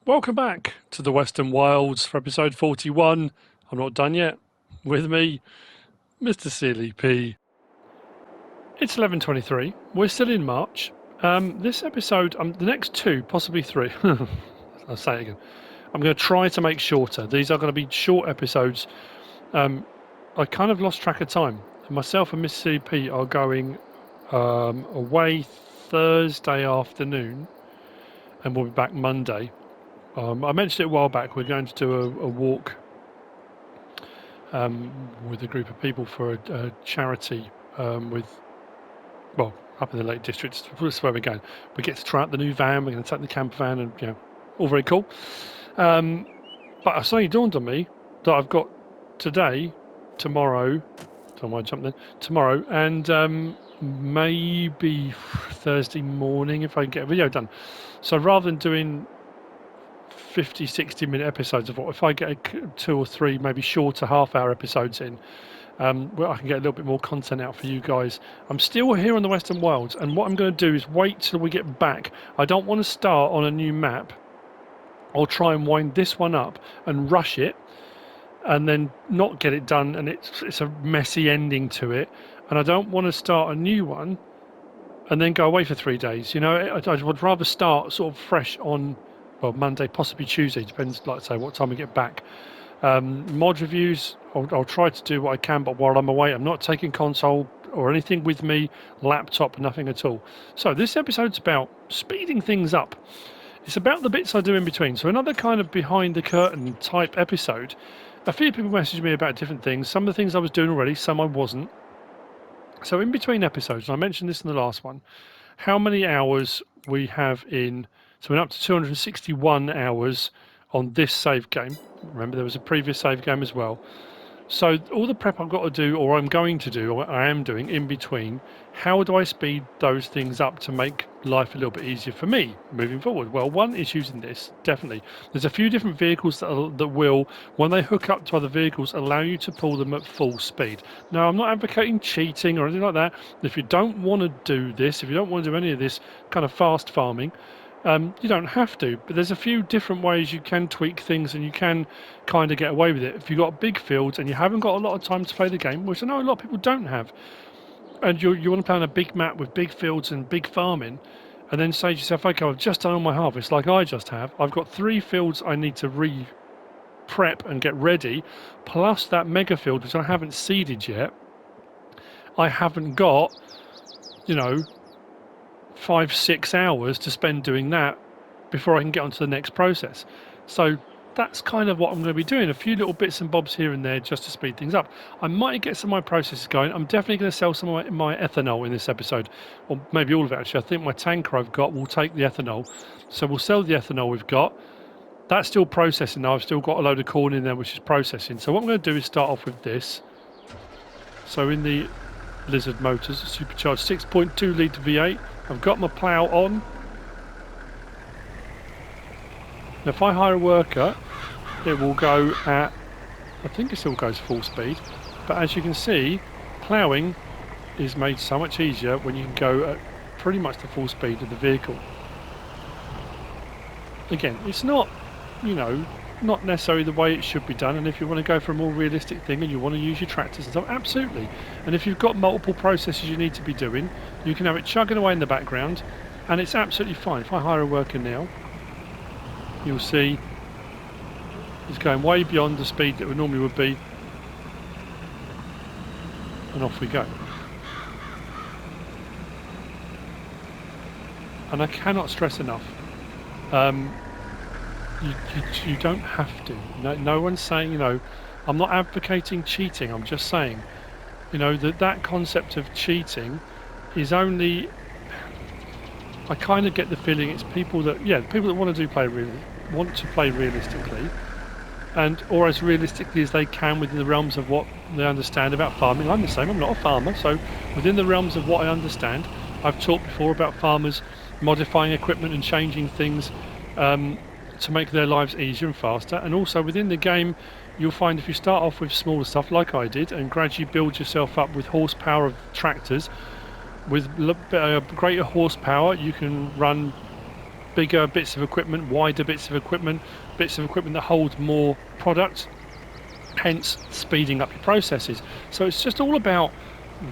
Welcome back to the Western Wilds for episode 41. I'm not done yet. With me, MrSealyp. It's 11:23. We're still in March. This episode, the next two, possibly three. I'll say it again. I'm going to try to make shorter. These are going to be short episodes. I kind of lost track of time. Myself and MrSealyp are going away Thursday afternoon, and we'll be back Monday. I mentioned it a while back. We're going to do a walk with a group of people for a charity up in the Lake District. That's where we're going. We get to try out the new van. We're going to take the camper van, and all very cool. But it suddenly dawned on me that I've got tomorrow, and maybe Thursday morning if I can get a video done. So rather than doing 50, 60-minute episodes of what, if I get 2 or 3 maybe shorter half-hour episodes in, where I can get a little bit more content out for you guys. I'm still here on the Western Wilds, and what I'm going to do is wait till we get back. I don't want to start on a new map or try and wind this one up and rush it and then not get it done, and it's a messy ending to it. And I don't want to start a new one and then go away for 3 days. I would rather start sort of fresh on Monday, possibly Tuesday, depends, like I say, what time we get back. Mod reviews, I'll try to do what I can, but while I'm away, I'm not taking console or anything with me, laptop, nothing at all. So this episode's about speeding things up. It's about the bits I do in between. So another kind of behind the curtain type episode. A few people messaged me about different things. Some of the things I was doing already, some I wasn't. So in between episodes, and I mentioned this in the last one, how many hours we have in. So we're up to 261 hours on this save game. Remember, there was a previous save game as well. So all the prep I've got to do, or I'm going to do, or I am doing in between, how do I speed those things up to make life a little bit easier for me moving forward? Well, one is using this, definitely. There's a few different vehicles that will, when they hook up to other vehicles, allow you to pull them at full speed. Now, I'm not advocating cheating or anything like that. If you don't want to do this, if you don't want to do any of this kind of fast farming, you don't have to, but there's a few different ways you can tweak things and you can kind of get away with it. If you've got big fields and you haven't got a lot of time to play the game, which I know a lot of people don't have, and you want to play on a big map with big fields and big farming, and then say to yourself, okay, I've just done all my harvest like I just have. I've got 3 fields I need to prep and get ready, plus that mega field, which I haven't seeded yet. I haven't got, 5-6 hours to spend doing that before I can get onto the next process. So that's kind of what I'm going to be doing, a few little bits and bobs here and there just to speed things up. I might get some of my processes going. I'm definitely going to sell some of my ethanol in this episode, or maybe all of it actually. I think my tanker I've got will take the ethanol, so we'll sell the ethanol we've got. That's still processing now. I've still got a load of corn in there which is processing. So what I'm going to do is start off with this. So in the Lizard motors, supercharged 6.2 litre V8. I've got my plough on. Now if I hire a worker, it will go at, I think it still goes full speed, but as you can see, ploughing is made so much easier when you can go at pretty much the full speed of the vehicle. Again, it's not, not necessarily the way it should be done, and if you want to go for a more realistic thing and you want to use your tractors and stuff, absolutely. And if you've got multiple processes you need to be doing, you can have it chugging away in the background and it's absolutely fine. If I hire a worker now, you'll see it's going way beyond the speed that it normally would be, and off we go. And I cannot stress enough, you don't have to. No one's saying, I'm not advocating cheating. I'm just saying, that concept of cheating is only, I kind of get the feeling it's people that want to play realistically, or as realistically as they can within the realms of what they understand about farming. I'm the same. I'm not a farmer, so within the realms of what I understand, I've talked before about farmers modifying equipment and changing things to make their lives easier and faster. And also within the game, you'll find if you start off with smaller stuff like I did and gradually build yourself up with horsepower of tractors, with greater horsepower you can run bigger bits of equipment, wider bits of equipment that hold more product, hence speeding up your processes. So it's just all about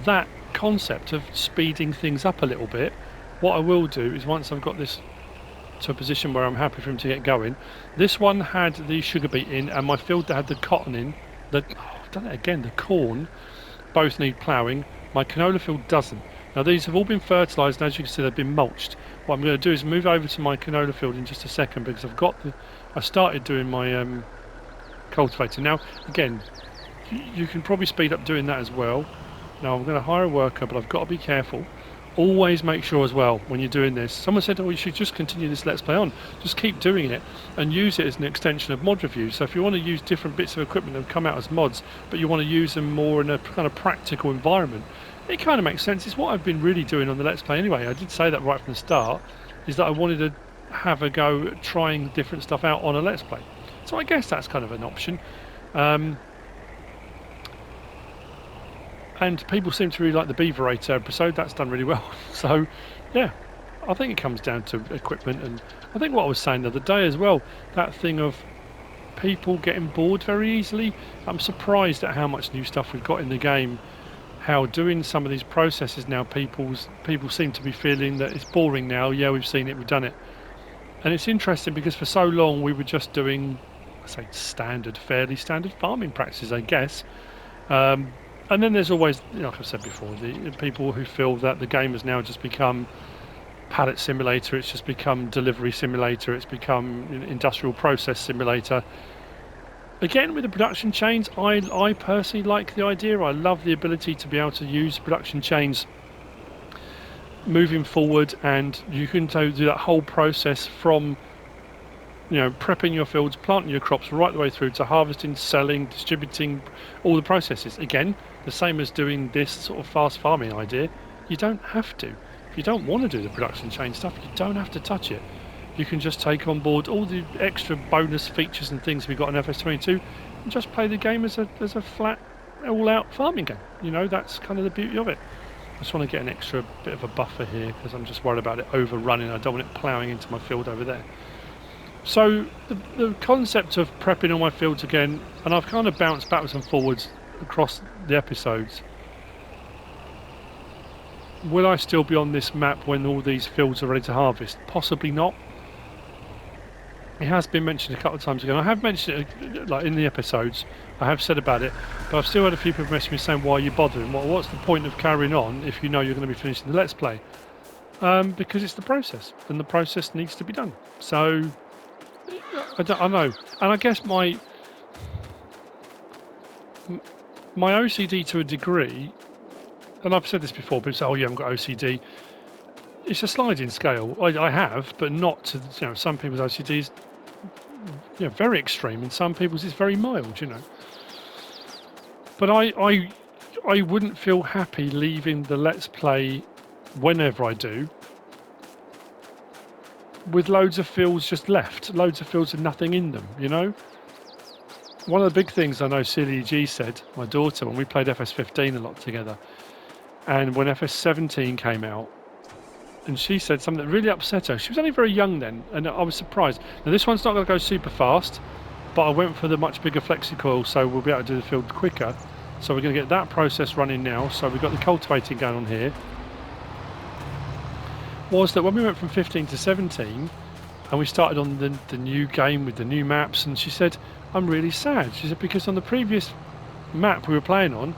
that concept of speeding things up a little bit. What I will do is, once I've got this to a position where I'm happy for him to get going, this one had the sugar beet in, and my field that had the cotton in, I've done it again, the corn, both need ploughing. My canola field doesn't. Now these have all been fertilised, and as you can see they've been mulched. What I'm going to do is move over to my canola field in just a second, because I started doing my cultivating. Now again, you can probably speed up doing that as well. Now I'm going to hire a worker, but I've got to be careful. Always make sure as well when you're doing this. Someone said, oh, you should just continue this Let's Play on. Just keep doing it and use it as an extension of mod reviews. So if you want to use different bits of equipment that have come out as mods, but you want to use them more in a kind of practical environment, it kind of makes sense. It's what I've been really doing on the Let's Play anyway. I did say that right from the start, is that I wanted to have a go at trying different stuff out on a Let's Play. So I guess that's kind of an option. And people seem to really like the Beaverator episode. That's done really well. So, yeah, I think it comes down to equipment. And I think what I was saying the other day as well, that thing of people getting bored very easily. I'm surprised at how much new stuff we've got in the game. How doing some of these processes now, people seem to be feeling that it's boring now. Yeah, we've seen it, we've done it. And it's interesting because for so long we were just doing, I say fairly standard farming practices, I guess. And then there's always, like I've said before, the people who feel that the game has now just become pallet simulator, it's just become delivery simulator, it's become industrial process simulator. Again, with the production chains, I personally like the idea. I love the ability to be able to use production chains moving forward, and you can do that whole process from prepping your fields, planting your crops, right the way through to harvesting, selling, distributing, all the processes. Again, the same as doing this sort of fast farming idea. You don't have to. If you don't want to do the production chain stuff, you don't have to touch it. You can just take on board all the extra bonus features and things we got in FS22 and just play the game as a flat, all-out farming game. That's kind of the beauty of it. I just want to get an extra bit of a buffer here because I'm just worried about it overrunning. I don't want it ploughing into my field over there. So the concept of prepping all my fields again, and I've kind of bounced backwards and forwards across the episodes. Will I still be on this map when all these fields are ready to harvest? Possibly not. It has been mentioned a couple of times ago. I have mentioned it like in the episodes. I have said about it, but I've still had a few people message me saying, why are you bothering? What's the point of carrying on if you know you're going to be finishing the Let's Play? Because it's the process, and the process needs to be done. So I know, and I guess my OCD to a degree, and I've said this before, people say, oh, you haven't got OCD. It's a sliding scale. I have, but not to, some people's OCD is very extreme, and some people's is very mild, But I wouldn't feel happy leaving the Let's Play whenever I do with loads of fields just left, loads of fields with nothing in them, One of the big things I know SealyG said, my daughter, when we played FS15 a lot together, and when FS17 came out, and she said something that really upset her. She was only very young then, and I was surprised. Now this one's not going to go super fast, but I went for the much bigger flexi coil, so we'll be able to do the field quicker. So we're going to get that process running now. So we've got the cultivating going on here. Was that when we went from 15 to 17 and we started on the new game with the new maps, and she said, I'm really sad. She said, because on the previous map we were playing on,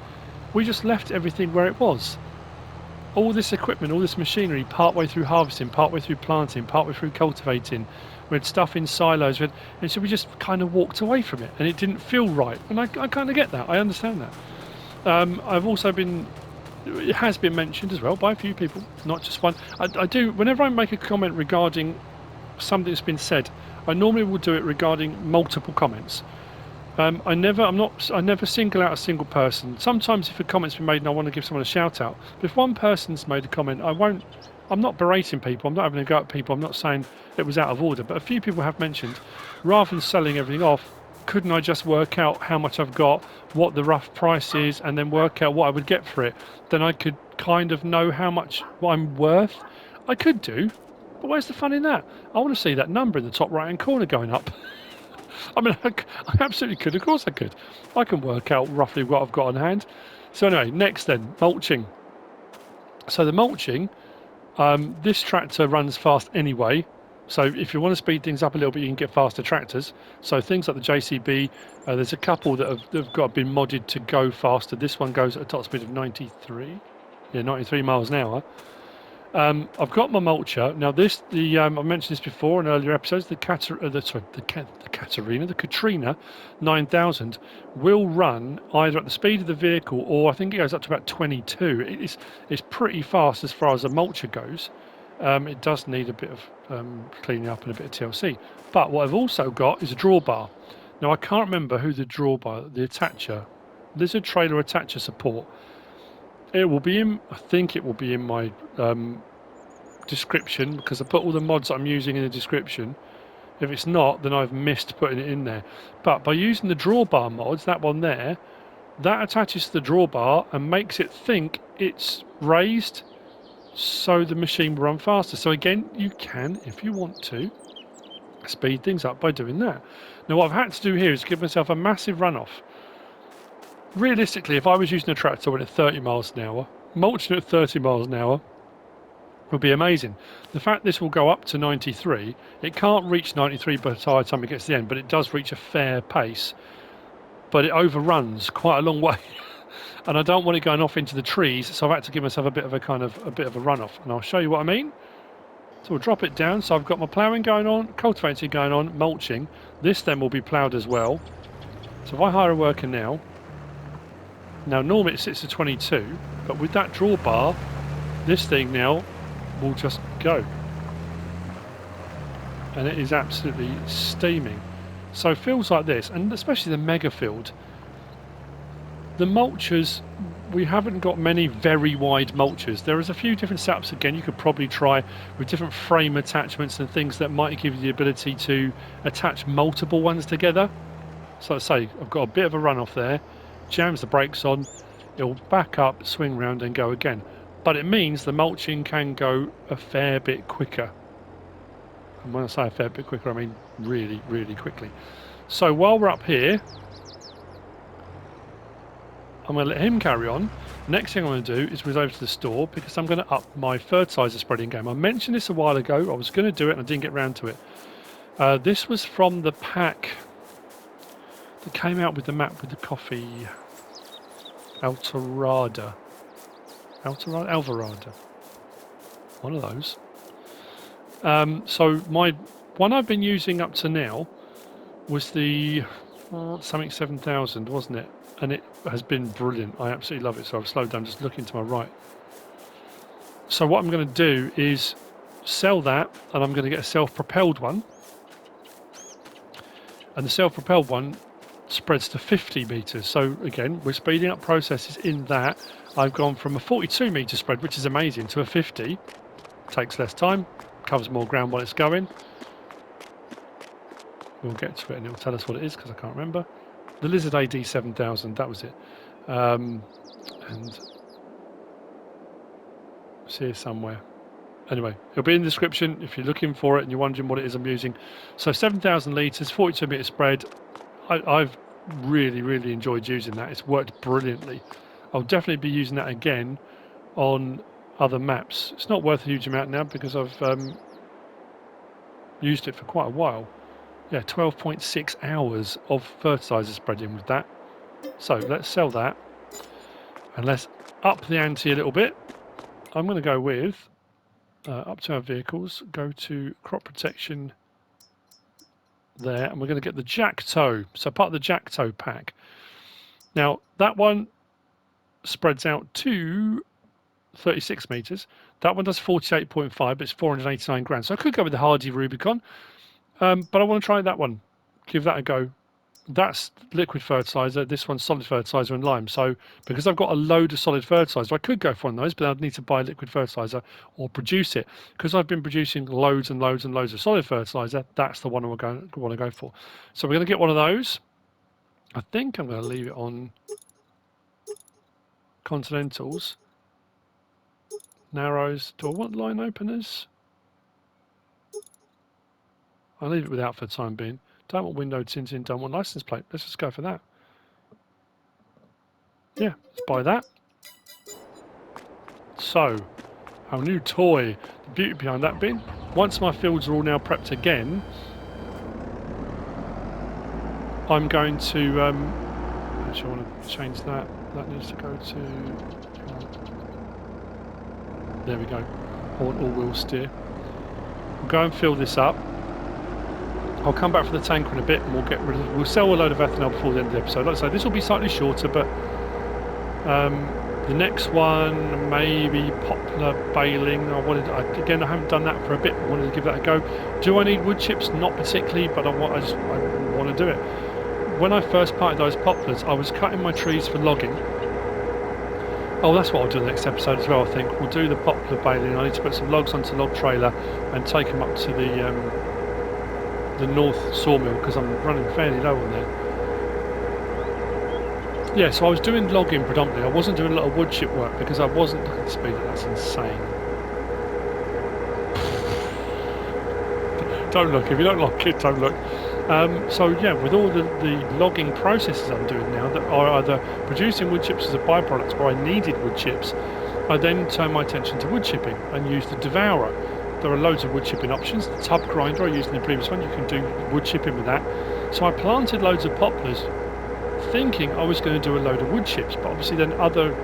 we just left everything where it was. All this equipment, all this machinery, partway through harvesting, partway through planting, partway through cultivating, we had stuff in silos, and so we just kind of walked away from it, and it didn't feel right. And I kind of get that, I understand that. I've also been, it has been mentioned as well by a few people, not just one. I do, whenever I make a comment regarding something that's been said, I normally will do it regarding multiple comments. I never single out a single person. Sometimes if a comment's been made and I want to give someone a shout out, but if one person's made a comment, I'm not berating people, I'm not having a go at people, I'm not saying it was out of order, but a few people have mentioned, rather than selling everything off, couldn't I just work out how much I've got, what the rough price is, and then work out what I would get for it? Then I could kind of know how much I'm worth. I could do. But where's the fun in that? I want to see that number in the top right hand corner going up. I mean, I absolutely could. Of course I could. I can work out roughly what I've got on hand. So anyway, next then, mulching. So the mulching, this tractor runs fast anyway. So if you want to speed things up a little bit, you can get faster tractors. So things like the JCB, there's a couple that have been modded to go faster. This one goes at a top speed of 93. Yeah, 93 miles an hour. I've got my mulcher now. I mentioned this before in earlier episodes. The Katrina 9000 will run either at the speed of the vehicle, or I think it goes up to about 22. It's pretty fast as far as the mulcher goes. It does need a bit of cleaning up and a bit of TLC. But what I've also got is a drawbar. Now I can't remember who the attacher, lizard trailer attacher support. It will be in. I think it will be in my description, because I put all the mods that I'm using in the description. If it's not, then I've missed putting it in there. But by using the drawbar mods, that one there, that attaches to the drawbar and makes it think it's raised, so the machine will run faster. So again, you can, if you want to, speed things up by doing that. Now what I've had to do here is give myself a massive runoff. Realistically, if I was using a tractor at 30 miles an hour, mulching at 30 miles an hour would be amazing. The fact this will go up to 93, it can't reach 93 by the time it gets to the end, but it does reach a fair pace. But it overruns quite a long way. And I don't want it going off into the trees, so I've had to give myself a bit of a runoff. And I'll show you what I mean. So we'll drop it down. So I've got my ploughing going on, cultivating going on, mulching. This then will be ploughed as well. So if I hire a worker now normally it sits at 22, but with that drawbar, this thing now will just go. And it is absolutely steaming. So fields like this, and especially the mega field, the mulchers, we haven't got many very wide mulchers. There is a few different setups again you could probably try with different frame attachments and things that might give you the ability to attach multiple ones together. So let's say I've got a bit of a runoff there, jams the brakes on, it'll back up, swing round and go again. But it means the mulching can go a fair bit quicker. And when I say a fair bit quicker, I mean really, really quickly. So while we're up here, I'm going to let him carry on. Next thing I'm going to do is whiz over to the store, because I'm going to up my fertilizer spreading game. I mentioned this a while ago. I was going to do it and I didn't get round to it. This was from the pack that came out with the map with the coffee. Alvarada. One of those. So my one I've been using up to now was the something 7000, wasn't it? And it has been brilliant. I absolutely love it. So I've slowed down, just looking to my right. So what I'm going to do is sell that, and I'm going to get a self-propelled one. And the self-propelled one spreads to 50 meters. So again, we're speeding up processes in that. I've gone from a 42 meter spread, which is amazing, to a 50. Takes less time, covers more ground while it's going. We'll get to it and it'll tell us what it is, because I can't remember. The Lizard AD 7000, that was it. And it's here somewhere. Anyway, it'll be in the description if you're looking for it and you're wondering what it is I'm using. So 7,000 litres, 42 metre spread. I've really, really enjoyed using that. It's worked brilliantly. I'll definitely be using that again on other maps. It's not worth a huge amount now because I've used it for quite a while. Yeah, 12.6 hours of fertilizer spreading with that. So let's sell that and let's up the ante a little bit. I'm going to go with up to our vehicles, go to crop protection there, and we're going to get the Jacktoe. So part of the Jacktoe pack. Now that one spreads out to 36 meters. That one does 48.5, but it's 489 grand. So I could go with the Hardy Rubicon, but I want to try that one. Give that a go. That's liquid fertilizer. This one's solid fertilizer and lime. So because I've got a load of solid fertilizer, I could go for one of those, but I'd need to buy liquid fertilizer or produce it. Because I've been producing loads and loads and loads of solid fertilizer, that's the one I want to go for. So we're going to get one of those. I think I'm going to leave it on Continentals. Narrows. Do I want line openers? I'll leave it without for the time being. Don't want window tinting, don't want license plate. Let's just go for that. Yeah, let's buy that. So, our new toy. The beauty behind that being, once my fields are all now prepped again, I'm going to, actually I want to change that. That needs to go to, there we go. I want all-wheel steer. We'll go and fill this up. I'll come back for the tanker in a bit and we'll sell a load of ethanol before the end of the episode. Like I say, this will be slightly shorter, but the next one, maybe poplar baling. Again, I haven't done that for a bit. I wanted to give that a go. Do I need wood chips? Not particularly, but I want to do it. When I first planted those poplars, I was cutting my trees for logging. Oh, that's what I'll do in the next episode as well, I think. We'll do the poplar baling. I need to put some logs onto the log trailer and take them up to the north sawmill because I'm running fairly low on there. Yeah, so I was doing logging predominantly. I wasn't doing a lot of wood chip work because I wasn't looking at the speed. That's insane. Don't look. If you don't like it, don't look. So yeah, with all the logging processes I'm doing now that are either producing wood chips as a byproduct or I needed wood chips, I then turn my attention to wood chipping and use the Devourer. There are loads of wood chipping options. The tub grinder I used in the previous one, you can do wood chipping with that. So I planted loads of poplars thinking I was going to do a load of wood chips, but obviously then other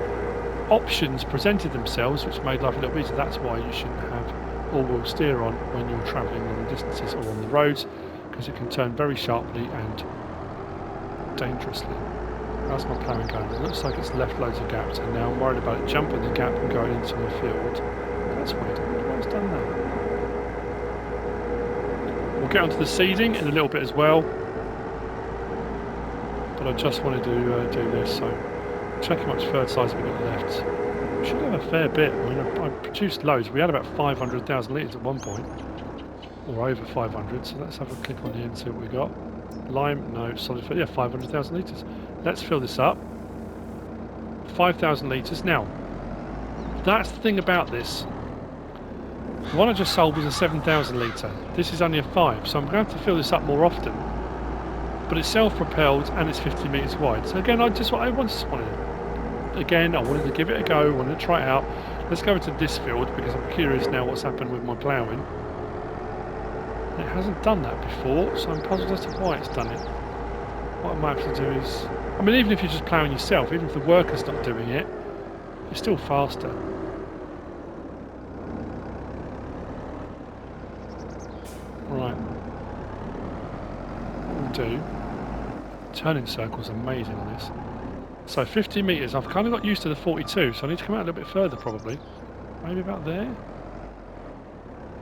options presented themselves which made life a little easier. That's why you shouldn't have all-wheel steer on when you're travelling long distances or on the roads, because it can turn very sharply and dangerously. How's my ploughing going? It looks like it's left loads of gaps, and now I'm worried about it jumping the gap and going into my field. That's weird. I wonder why it's done that. We'll get onto the seeding in a little bit as well, but I just wanted to do this, so check how much fertilizer we've got left. We should have a fair bit. I mean, I produced loads. We had about 500,000 litres at one point, or over 500, so let's have a click on here and see what we got. Lime, no, solid, yeah, 500,000 litres. Let's fill this up. 5,000 litres. Now, that's the thing about this. The one I just sold was a 7,000 litre. This is only a 5, so I'm going to have to fill this up more often. But it's self-propelled and it's 50 metres wide. So again, I wanted to give it a go, I wanted to try it out. Let's go into this field because I'm curious now what's happened with my ploughing. It hasn't done that before, so I'm puzzled as to why it's done it. What I might have to do is, I mean, even if you're just ploughing yourself, even if the worker's not doing it, it's still faster. Right. What we'll do, turning circle's amazing on this. So 50 metres, I've kind of got used to the 42, so I need to come out a little bit further probably. Maybe about there?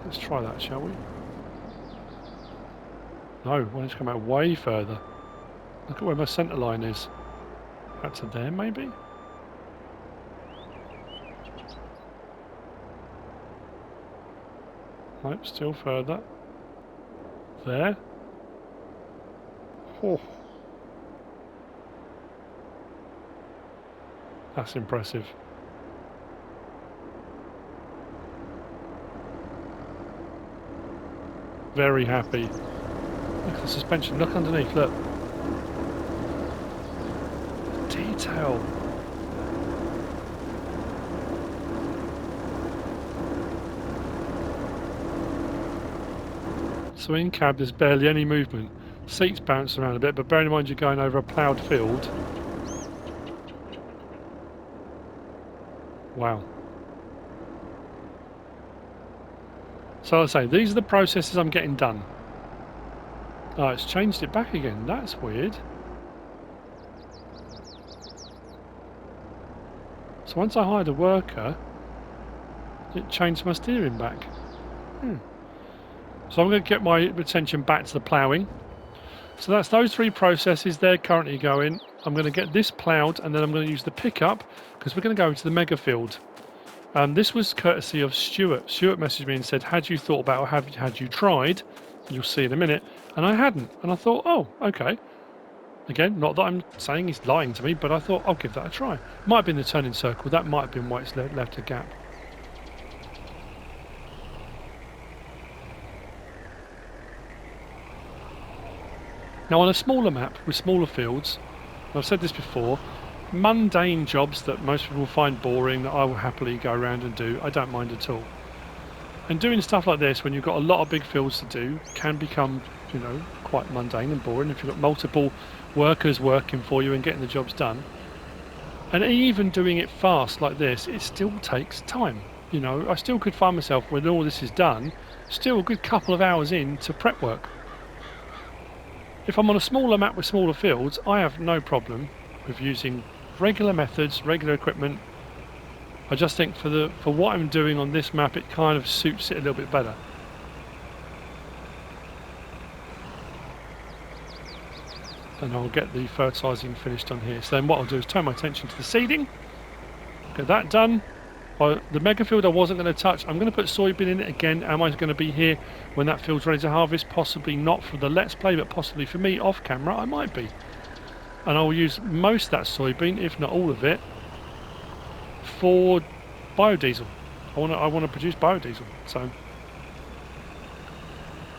Let's try that, shall we? No, I need to come out way further. Look at where my centre line is. Out to there, maybe? Nope, still further. There. Oh. That's impressive. Very happy. Look at the suspension, look underneath, look. Detail. So in cab there's barely any movement. Seats bounce around a bit, but bearing in mind you're going over a ploughed field. Wow. So I say, these are the processes I'm getting done. Oh, it's changed it back again. That's weird. So once I hired a worker, it changed my steering back. So I'm going to get my attention back to the ploughing. So that's those three processes. They're currently going. I'm going to get this ploughed and then I'm going to use the pickup because we're going to go to the mega field. This was courtesy of Stuart. Stuart messaged me and said, had you thought about or had you tried? You'll see in a minute. And I hadn't. And I thought, oh, okay. Again, not that I'm saying he's lying to me, but I thought I'll give that a try. Might have been the turning circle. That might have been why it's left a gap. Now on a smaller map with smaller fields, I've said this before, mundane jobs that most people find boring that I will happily go around and do, I don't mind at all. And doing stuff like this when you've got a lot of big fields to do can become, you know, quite mundane and boring if you've got multiple workers working for you and getting the jobs done. And even doing it fast like this, it still takes time. You know, I still could find myself, when all this is done, still a good couple of hours into prep work. If I'm on a smaller map with smaller fields, I have no problem with using regular methods, regular equipment. I just think for what I'm doing on this map, it kind of suits it a little bit better. And I'll get the fertilising finished on here. So then what I'll do is turn my attention to the seeding, get that done. The mega field I wasn't going to touch. I'm going to put soybean in it again. Am I going to be here when that field's ready to harvest? Possibly not for the Let's Play, but possibly for me off camera, I might be. And I'll use most of that soybean, if not all of it, for biodiesel. I want to produce biodiesel. So,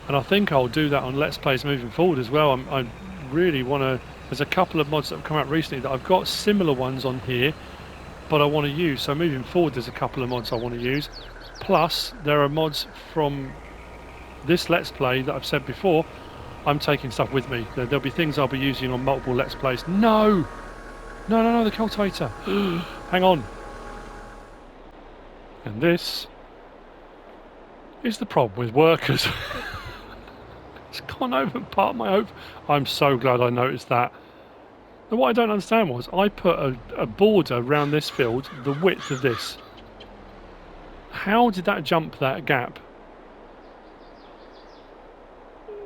and I think I'll do that on Let's Plays moving forward as well. I really want to. There's a couple of mods that have come out recently that I've got similar ones on here, but I want to use. So moving forward, there's a couple of mods I want to use. Plus, there are mods from this Let's Play that I've said before. I'm taking stuff with me. There'll be things I'll be using on multiple Let's Plays. No, the cultivator. Hang on. And this is the problem with workers. It's gone over part of my hope. I'm so glad I noticed that. And what I don't understand was I put a border around this field the width of this. How did that jump that gap?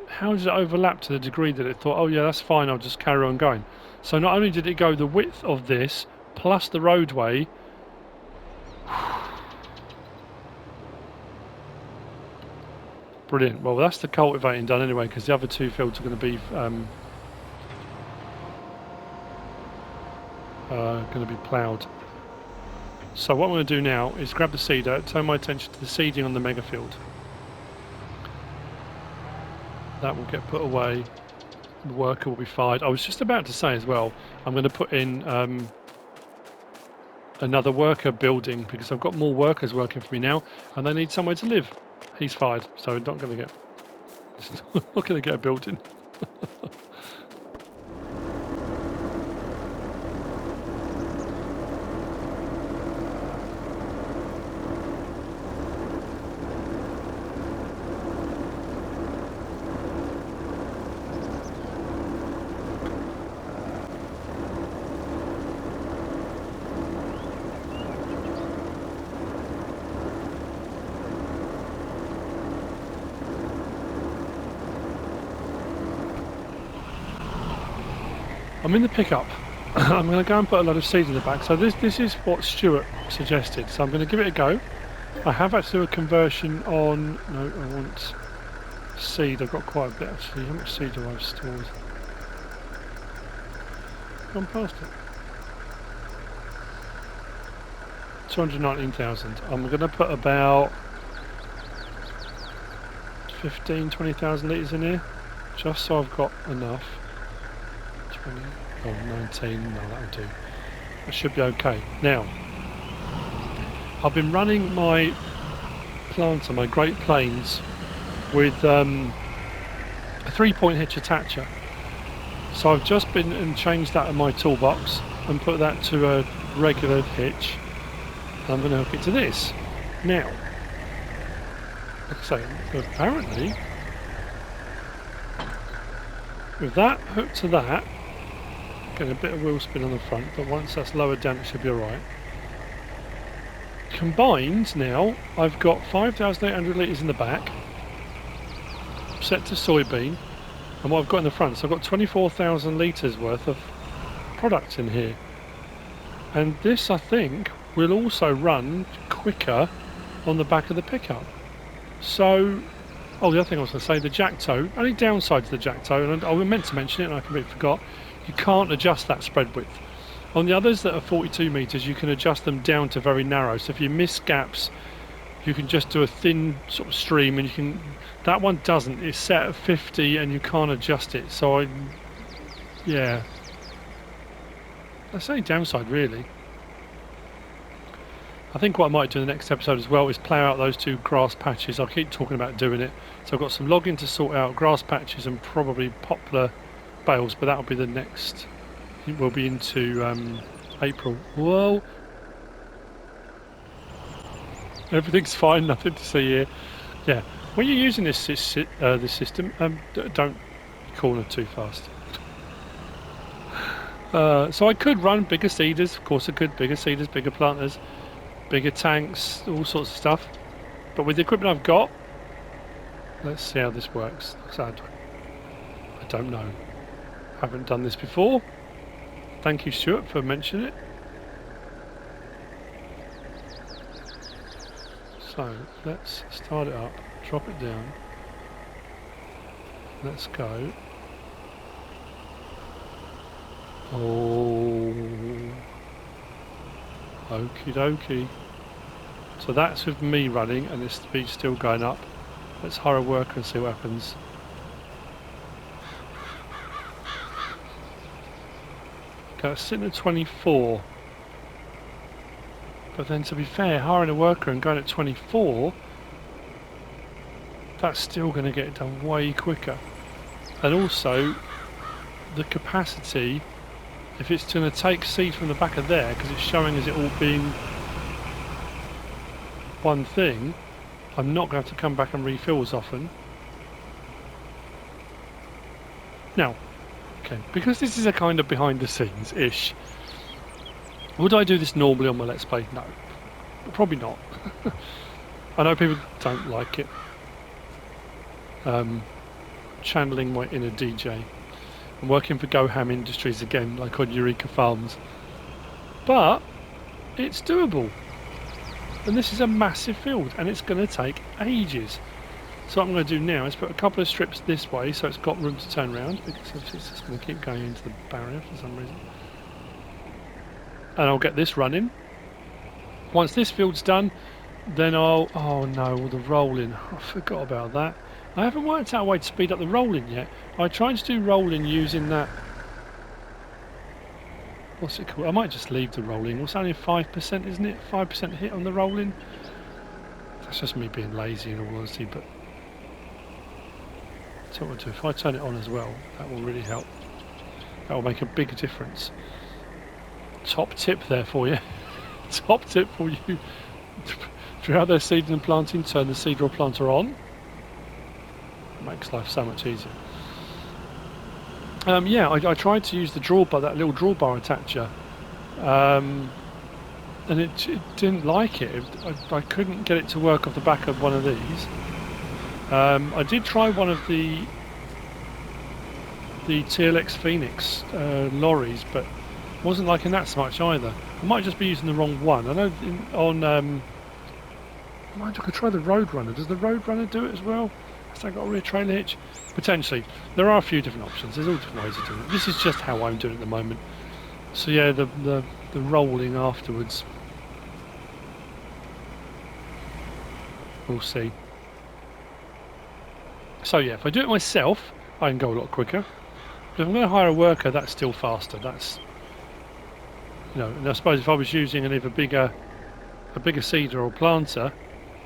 How did it overlap to the degree that it thought, oh yeah, that's fine, I'll just carry on going? So not only did it go the width of this plus the roadway. Brilliant. Well, that's the cultivating done anyway, because the other two fields are going to be ploughed. So what I'm going to do now is grab the seeder, turn my attention to the seeding on the mega field. That will get put away. The worker will be fired. I was just about to say as well, I'm going to put in another worker building because I've got more workers working for me now, and they need somewhere to live. He's fired, so not going to get a building. I'm in the pickup. I'm going to go and put a lot of seed in the back. So this is what Stuart suggested. So I'm going to give it a go. I have actually a conversion on. No, I want seed. I've got quite a bit actually. How much seed do I have stored? Gone past it. 219,000. I'm going to put about 20,000 litres in here, just so I've got enough. 20, oh, 19, no, that'll do. That should be okay. Now, I've been running my planter, my Great Plains, with a 3-point hitch attacher. So I've just been and changed that in my toolbox and put that to a regular hitch. I'm going to hook it to this. Now, like I say, apparently, with that hooked to that, getting a bit of wheel spin on the front, but once that's lowered down it should be alright. Combined now, I've got 5,800 litres in the back, set to soybean, and what I've got in the front, so I've got 24,000 litres worth of product in here. And this, I think, will also run quicker on the back of the pickup. So, oh, the other thing I was going to say, the jack toe, only downside to the jack toe, and I meant to mention it and I completely forgot, you can't adjust that spread width. On the others that are 42 metres, you can adjust them down to very narrow, so if you miss gaps you can just do a thin sort of stream, and you can. That one doesn't. It's set at 50, and you can't adjust it. So yeah, that's the only downside really. I think what I might do in the next episode as well is plough out those 2 grass patches. I'll keep talking about doing it. So I've got some logging to sort out, grass patches, and probably poplar bales, but that'll be the next. We'll be into April. Whoa! Everything's fine, nothing to see here. Yeah, when you're using this system, don't corner too fast. So I could run bigger seeders, of course I could, bigger seeders, bigger planters, bigger tanks, all sorts of stuff. But with the equipment I've got, let's see how this works. I don't know. Haven't done this before. Thank you, Stuart, for mentioning it. So let's start it up, drop it down. Let's go. Oh, okie dokie. So that's with me running, and this speed's still going up. Let's hire a worker and see what happens. Okay, it's sitting at 24. But then, to be fair, hiring a worker and going at 24, that's still going to get it done way quicker. And also, the capacity, if it's going to take seed from the back of there, because it's showing as it all being one thing, I'm not going to have to come back and refill as often. Now, okay, because this is a kind of behind the scenes-ish, would I do this normally on my Let's Play? No, probably not. I know people don't like it. Channeling my inner DJ. I'm working for GoHam Industries again, like on Eureka Farms. But it's doable. And this is a massive field, and it's going to take ages. So what I'm going to do now is put a couple of strips this way, so it's got room to turn around, because it's just going to keep going into the barrier for some reason. And I'll get this running. Once this field's done, then I'll... Oh no, the rolling. I forgot about that. I haven't worked out a way to speed up the rolling yet. I tried to do rolling using that... What's it called? I might just leave the rolling. It's only 5%, isn't it? 5% hit on the rolling. That's just me being lazy in all honesty, but... That's what I'll do. If I turn it on as well, that will really help. That will make a big difference. Top tip there for you. Top tip for you. If you're out there seeding and planting, turn the seeder or planter on. It makes life so much easier. Yeah, I tried to use the drawbar, that little drawbar attacher, and it didn't like it. I couldn't get it to work off the back of one of these. I did try one of the TLX Phoenix lorries, but wasn't liking that so much either. I might just be using the wrong one. I know I could try the Roadrunner. Does the Roadrunner do it as well? Has that got a rear trailer hitch? Potentially. There are a few different options. There's all different ways of doing it. This is just how I'm doing it at the moment. So yeah, the rolling afterwards. We'll see. So yeah, if I do it myself, I can go a lot quicker. But if I'm going to hire a worker, that's still faster. That's, you know, and I suppose if I was using a bigger seeder or planter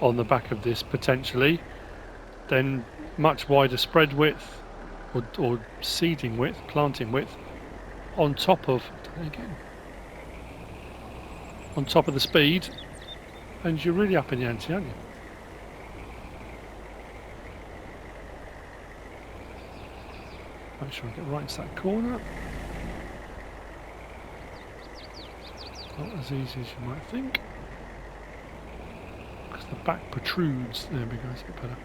on the back of this potentially, then much wider spread width or seeding width, planting width, on top of the speed, and you're really up in the ante, aren't you? Make sure I get right into that corner. Not as easy as you might think, because the back protrudes. There we go, it's a bit better.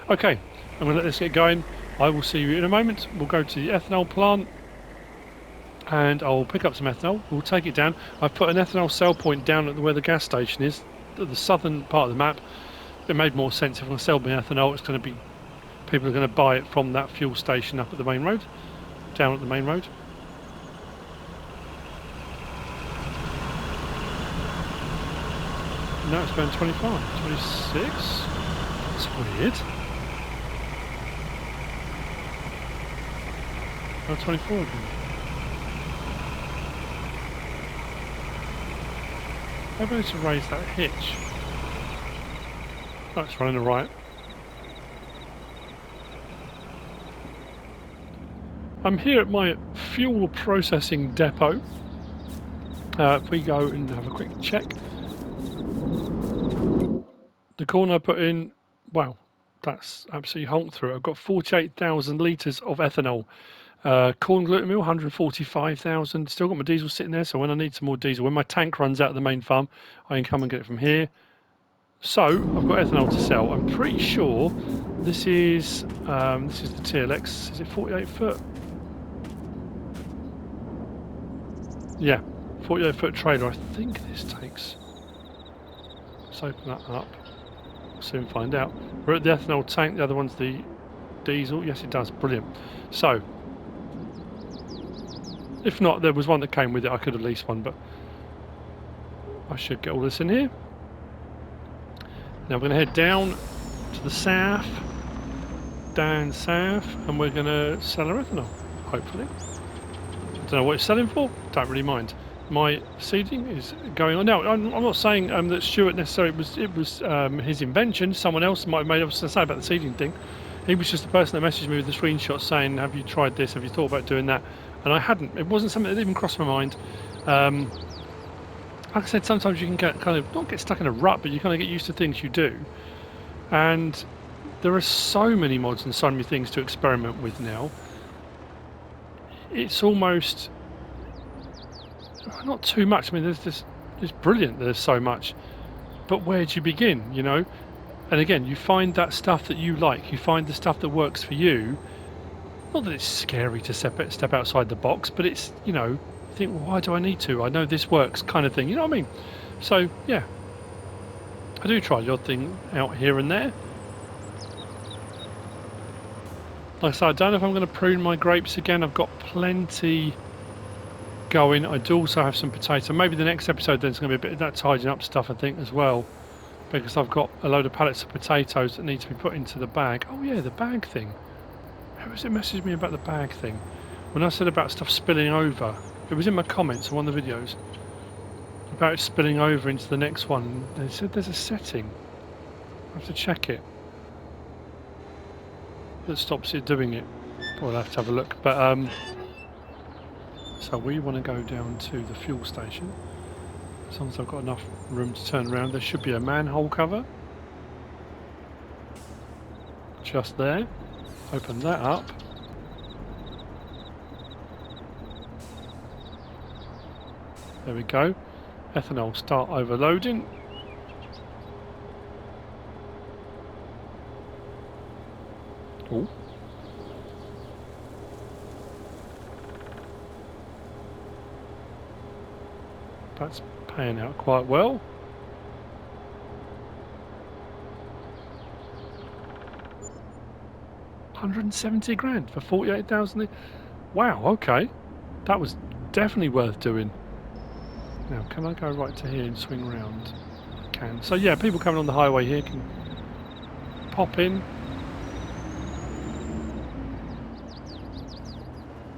Okay, I'm going to let this get going. I will see you in a moment. We'll go to the ethanol plant and I'll pick up some ethanol. We'll take it down. I've put an ethanol sell point down at where the gas station is, at the southern part of the map. It made more sense. If I sell my ethanol, it's going to be, people are going to buy it from that fuel station up at the main road, down at the main road. No, it's going 25, 26. That's weird. Oh, 24 again. Maybe I need to raise that hitch. Oh, it's running all right. I'm here at my fuel processing depot. If we go and have a quick check. The corn I put in, wow, that's absolutely honked through. I've got 48,000 litres of ethanol. Corn gluten meal, 145,000. Still got my diesel sitting there, so when I need some more diesel, when my tank runs out of the main farm, I can come and get it from here. So I've got ethanol to sell. I'm pretty sure this is the TLX. Is it 48 foot? Yeah, 48 foot trailer. I think this takes. Let's open that up. We'll soon find out. We're at the ethanol tank. The other one's the diesel. Yes, it does. Brilliant. So, if not, there was one that came with it. I could have leased one, but I should get all this in here. Now we're going to head down to the south, down south, and we're going to sell our ethanol, hopefully. I don't know what it's selling for. Don't really mind. My seeding is going on now. I'm not saying that Stuart necessarily it was his invention. Someone else might have made up to say about the seeding thing. He was just the person that messaged me with the screenshot saying, "Have you tried this? Have you thought about doing that?" And I hadn't. It wasn't something that even crossed my mind. Like I said, sometimes you can get not get stuck in a rut, but you kind of get used to things you do. And there are so many mods and so many things to experiment with now. It's almost not too much. I mean, it's brilliant. There's so much, but where do you begin? You know. And again, you find that stuff that you like. You find the stuff that works for you. Not that it's scary to step outside the box, but it's, you know, you think, well, why do I need to? I know this works, kind of thing. You know what I mean? So yeah, I do try the odd thing out here and there. Like I said, I don't know if I'm going to prune my grapes again. I've got plenty going. I do also have some potato. Maybe the next episode then is going to be a bit of that tidying up stuff, I think, as well. Because I've got a load of pallets of potatoes that need to be put into the bag. Oh yeah, the bag thing. Who was it messaged me about the bag thing? When I said about stuff spilling over, it was in my comments on one of the videos. About it spilling over into the next one. They said there's a setting. I have to check it. That stops it doing it. We'll have to have a look. But so we want to go down to the fuel station. As long as I've got enough room to turn around, there should be a manhole cover. Just there. Open that up. There we go. Ethanol start overloading. Oh. That's paying out quite well. £170,000 for 48,000. Wow, okay. That was definitely worth doing. Now, can I go right to here and swing round? I can. So yeah, people coming on the highway here can pop in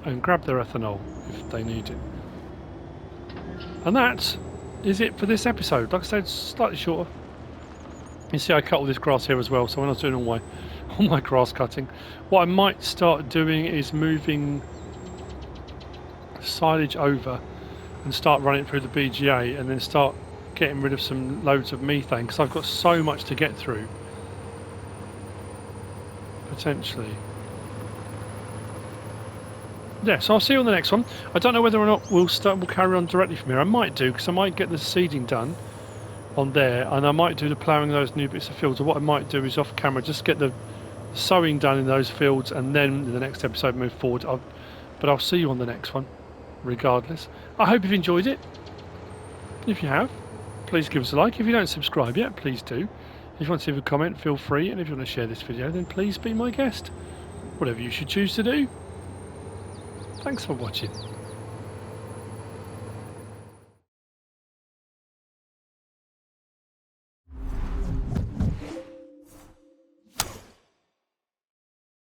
and grab their ethanol if they need it. And that is it for this episode. Like I said, slightly shorter. You see I cut all this grass here as well, so when I was doing all my grass cutting, what I might start doing is moving silage over and start running it through the BGA and then start getting rid of some loads of methane, because I've got so much to get through potentially. Yeah, so I'll see you on the next one. I don't know whether or not we'll carry on directly from here. I might do, because I might get the seeding done on there, and I might do the ploughing of those new bits of fields. Or what I might do is off camera just get the sowing done in those fields, and then in the next episode move forward. But I'll see you on the next one regardless. I hope you've enjoyed it. If you have, please give us a like. If you don't subscribe yet, please do. If you want to leave a comment, feel free, and if you want to share this video, then please be my guest. Whatever you should choose to do. Thanks for watching.